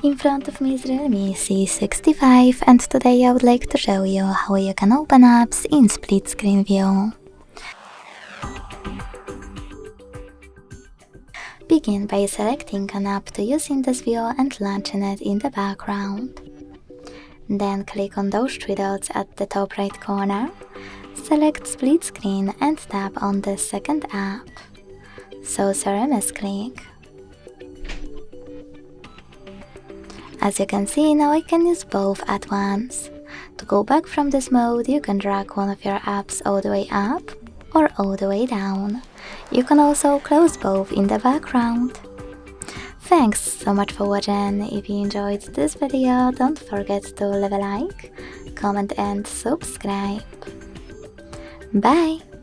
In front of me is Realme C65 and today I would like to show you how you can open apps in split screen view. Begin by selecting an app to use in this view and launching it in the background. Then click on those three dots at the top right corner, select split screen and tap on the second app. So click. As you can see, now I can use both at once. To go back from this mode, you can drag one of your apps all the way up or all the way down. You can also close both in the background. Thanks so much for watching. If you enjoyed this video, don't forget to leave a like, comment and subscribe. Bye!